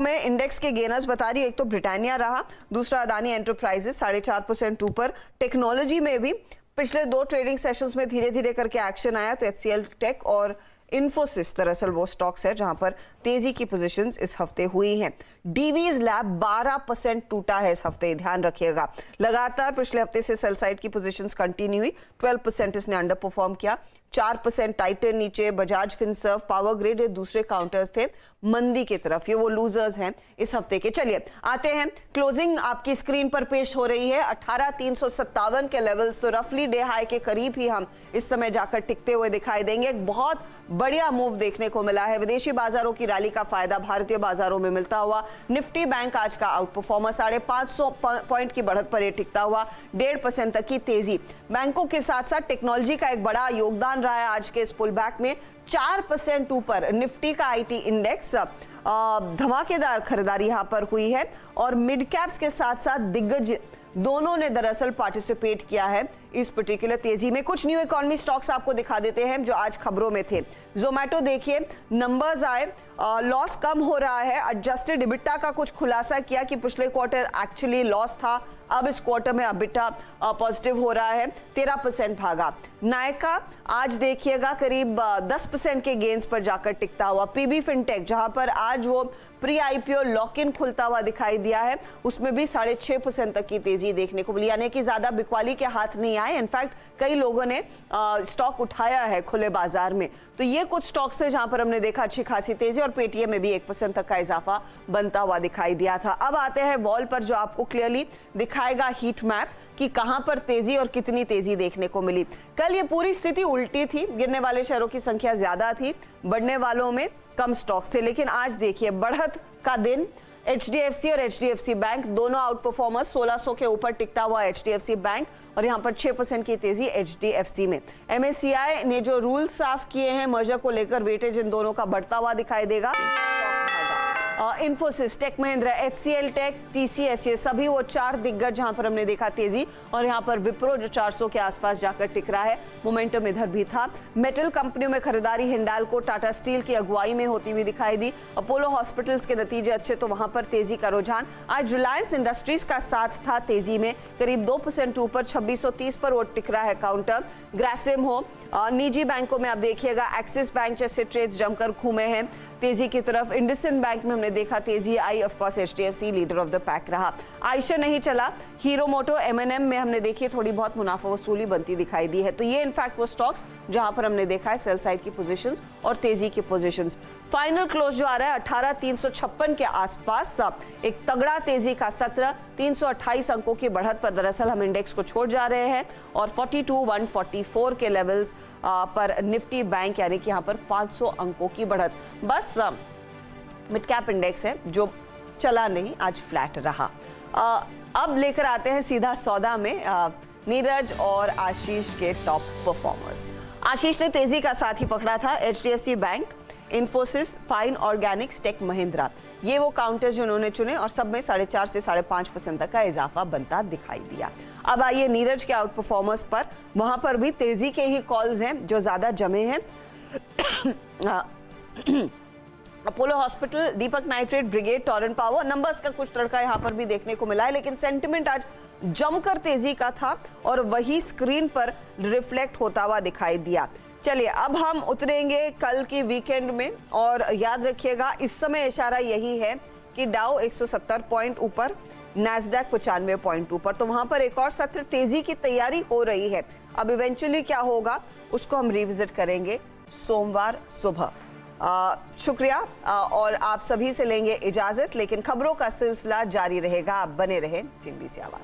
में इंडेक्स के गेनर्स बता रही है, एक तो ब्रिटानिया रहा, दूसरा अदानी एंटरप्राइजेस 4.5% ऊपर। टेक्नोलॉजी में भी पिछले 2 ट्रेडिंग सेशंस में धीरे धीरे करके एक्शन आया, तो HCL टेक और इन्फोसिस दरअसल वो स्टॉक्स है जहां पर तेजी की पोजीशंस इस हफ्ते हुई हैं। डीवीज लैब 12% टूटा है इस हफ्ते, ध्यान रखिएगा। लगातार पिछले हफ्ते से सेल साइड की पोजीशंस कंटिन्यू हुई, 12% इसने अंडर परफॉर्म किया। 4% टाइटन नीचे, बजाज फिनसर्व, पावर ग्रिड ये दूसरे काउंटर्स थे मंदी की तरफ, ये वो लूजर्स हैं इस हफ्ते के। चलिए आते हैं, क्लोजिंग आपकी स्क्रीन पर पेश हो रही है 18,357 के लेवल्स, तो रफली डे हाई के करीब ही हम इस समय जाकर टिकते हुए दिखाई देंगे। एक बहुत बढ़िया मूव देखने को मिला है, विदेशी बाजारों की रैली का फायदा भारतीय बाजारों में मिलता हुआ। निफ्टी बैंक आज का आउट परफॉर्मर, 550 पॉइंट की बढ़त पर टिकता हुआ, 1.5% तक की तेजी। बैंकों के साथ साथ टेक्नोलॉजी का एक बड़ा योगदान रहा है आज के इस पुल बैक में। 4% ऊपर निफ्टी का आईटी इंडेक्स, धमाकेदार खरीदारी यहां पर हुई है और मिड कैप्स के साथ साथ दिग्गज दोनों ने दरअसल पार्टिसिपेट किया है इस पर्टिकुलर तेजी में। कुछ न्यू इकोनॉमी स्टॉक्स आपको दिखा देते हैं जो आज खबरों में थे। जोमेटो देखिए, नंबर्स आए, लॉस कम हो रहा है, एडजस्टेड इबिटा का कुछ खुलासा किया कि पिछले क्वार्टर एक्चुअली लॉस था, अब इस क्वार्टर में इबिटा पॉजिटिव हो रहा है, 13% भागा। नायका आज देखिएगा करीब 10% के गेन्स पर जाकर टिकता हुआ। पीबी फिनटेक जहां पर आज वो प्री आईपीओ लॉक इन खुलता हुआ दिखाई दिया है, उसमें भी 6.5% तक की तेजी देखने को मिली, यानी कि ज्यादा बिकवाली के हाथ नहीं आए। इनफैक्ट कई लोगों ने स्टॉक उठाया है खुले बाजार में। तो ये कुछ स्टॉक्स थे जहां पर हमने देखा अच्छी खासी तेजी, और पेटीएम में भी 1% तक का इजाफा बनता हुआ दिखाई दिया था। अब आते हैं वॉल पर जो आपको क्लियरली दिखाएगा हीट मैप कि कहां पर तेजी और कितनी तेजी देखने को मिली। कल ये पूरी स्थिति उल्टी थी, गिरने वाले शेयरों की संख्या ज्यादा थी, बढ़ने वालों में कम स्टॉक्स थे। लेकिन आज देखिए बढ़त का दिन, HDFC और HDFC बैंक दोनों आउट परफॉर्मर्स, 1600 के ऊपर टिकता हुआ HDFC बैंक और यहां पर 6% की तेजी HDFC में। MSCI ने जो रूल साफ किए हैं मर्जर को लेकर, वेटेज इन दोनों का बढ़ता हुआ दिखाई देगा। Infosys, take Mahindra, HCL take, TCS, ये सभी वो 4 दिग्गज जहां पर हमने देखा तेजी, और यहां पर विप्रो जो 400 के आसपास जाकर टिक रहा है, मोमेंटम इधर भी था। मेटल कंपनियों में खरीदारी हिंडाल्को, टाटा स्टील की अगुवाई में होती हुई दिखाई दी। अपोलो हॉस्पिटल्स के नतीजे अच्छे, तो वहां पर तेजी का रुझान। आज रिलायंस इंडस्ट्रीज का साथ था तेजी में, करीब 2% ऊपर, 2630 पर वो टिक रहा है काउंटर। ग्रासिम हो, निजी बैंकों में आप देखिएगा एक्सिस बैंक जैसे ट्रेड्स जमकर घूमे हैं तेजी की तरफ। इंडसइंड बैंक में हमने देखा तेजी आई, of course HDFC leader of the pack रहा। आयशर नहीं चला, हीरो मोटो, M&M में हमने देखी थोड़ी बहुत मुनाफा वसूली बनती दिखाई दी है। तो ये इनफैक्ट वो स्टॉक्स जहां पर हमने देखा है सेल साइड की पोजीशंस और तेजी की पोजीशंस। फाइनल क्लोज जो आ रहा है 18,356 के आसपास, एक तगड़ा तेजी का सत्र, 328 अंकों की बढ़त पर दरअसल हम इंडेक्स को छोड़ जा रहे हैं, और 42,144 के लेवल्स पर निफ्टी बैंक, यानी कि यहाँ पर 500 अंकों की बढ़त। बस मिड कैप इंडेक्स है जो चला नहीं, आज फ्लैट रहा। अब लेकर आते हैं सीधा सौदा में नीरज और आशीष के टॉप परफॉर्मर्स। आशीष ने तेजी का साथ ही पकड़ा था, HDFC bank, Infosys, Fine Organics, Tech Mahindra, ये वो काउंटर जो उन्होंने चुने और सब में 4.5 से 5.5% तक का इजाफा बनता दिखाई दिया। अब आइए नीरज के आउट परफॉर्मर्स पर, वहां पर भी तेजी के ही कॉल्स हैं जो ज्यादा जमे हैं। Apollo Hospital, Deepak Nitrite, Brigade, Torrent Power, numbers का कुछ तड़का यहां पर भी देखने को मिला है, लेकिन सेंटिमेंट आज जमकर तेजी का था और वही स्क्रीन पर रिफ्लेक्ट होता हुआ दिखाई दिया। चलिए अब हम उतरेंगे कल की वीकेंड में, और याद रखिएगा इस समय इशारा यही है कि डाउ 170 पॉइंट ऊपर, नैस्डैक 95 पॉइंट ऊपर, तो वहां पर एक और सत्र तेजी की तैयारी हो रही है। अब इवेंचुअली क्या होगा उसको हम रिविजिट करेंगे सोमवार सुबह। शुक्रिया, और आप सभी से लेंगे इजाजत, लेकिन खबरों का सिलसिला जारी रहेगा। आप बने रहें CNBC आवाज।